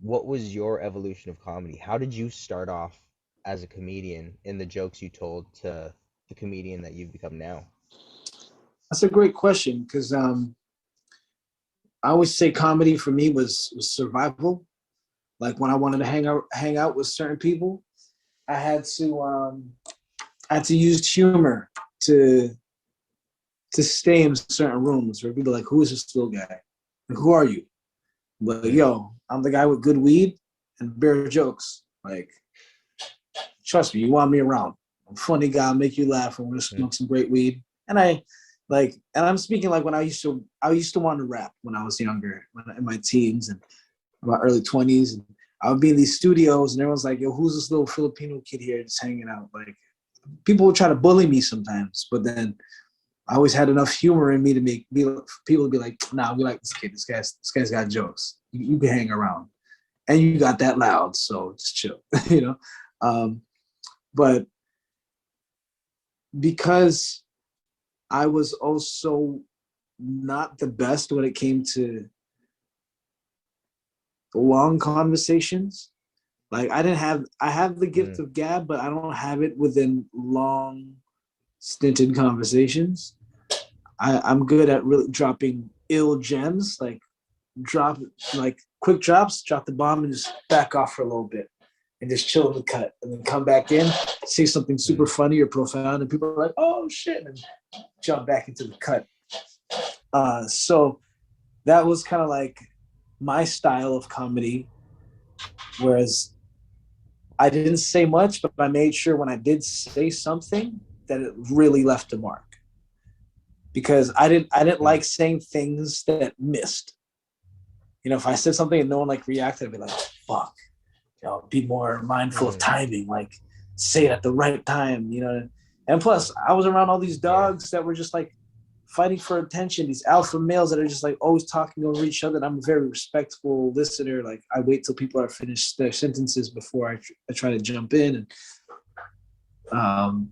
what was your evolution of comedy? How did you start off as a comedian in the jokes you told to the comedian that you've become now? That's a great question because I always say comedy for me was survival. Like when I wanted to hang out with certain people, I had to I had to use humor to to stay in certain rooms where people are like, who is this little guy? Like, who are you? But Mm, yo, I'm the guy with good weed and bare jokes. Like, trust me, you want me around. I'm a funny guy, I'll make you laugh. I'm gonna mm, smoke some great weed. And and I'm speaking like when I used to want to rap when I was younger, in my teens and my early 20s. And I would be in these studios and everyone's like, yo, who's this little Filipino kid here just hanging out? Like, people would try to bully me sometimes, but then I always had enough humor in me to people to be like, nah, we like this kid. This guy's got jokes. You can hang around, and you got that loud, so just chill, you know. Um, but because I was also not the best when it came to long conversations. Like I have the gift mm, of gab, but I don't have it within long, stinted conversations. I'm good at really dropping ill gems, like drop like quick drops, drop the bomb and just back off for a little bit and just chill in the cut and then come back in, say something super mm. funny or profound, and people are like, oh shit, and jump back into the cut. So that was kind of like my style of comedy, whereas I didn't say much, but I made sure when I did say something that it really left a mark. Because I didn't Mm. like saying things that missed. You know, if I said something and no one like reacted, I'd be like, fuck, you know, be more mindful of Mm. timing, like say it at the right time, you know. And plus, I was around all these Yeah. dogs that were just like fighting for attention, these alpha males that are just like always talking over each other. And I'm a very respectful listener. Like I wait till people are finished their sentences before I try to jump in. And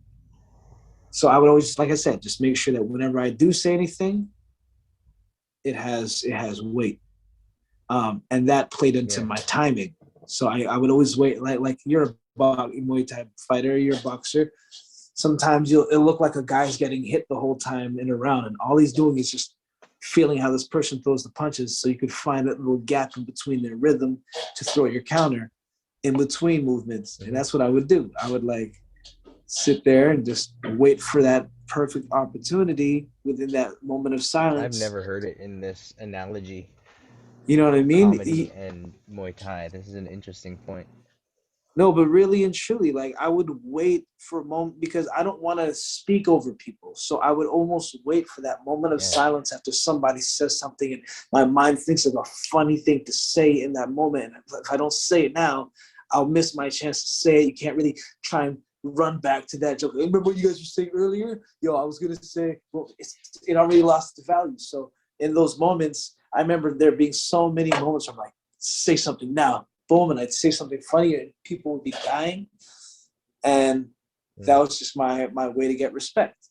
so I would always, like I said, just make sure that whenever I do say anything, it has weight. And that played into Yeah. my timing. So I would always wait, like you're a Muay Thai fighter, you're a boxer. Sometimes it'll look like a guy's getting hit the whole time in a round, and all he's doing is just feeling how this person throws the punches. So you could find that little gap in between their rhythm to throw your counter in between movements, and Hmm. that's what I would do. I would like sit there and just wait for that perfect opportunity within that moment of I've silence. never heard it in this analogy, You know what I mean? comedy and Muay Thai. This is an interesting point. No, but really and truly, like I would wait for a moment because I don't want to speak over people. So I would almost wait for that moment of Yeah. silence after somebody says something and my mind thinks of a funny thing to say in that moment. And if I don't say it now, I'll miss my chance to say it. You can't really try and run back to that joke. Remember what you guys were saying earlier? Yo, I was gonna say, well, it already lost the value. So in those moments, I remember there being so many moments where I'm like, say something now, boom, and I'd say something funny and people would be dying. And that Mm. was just my way to get respect.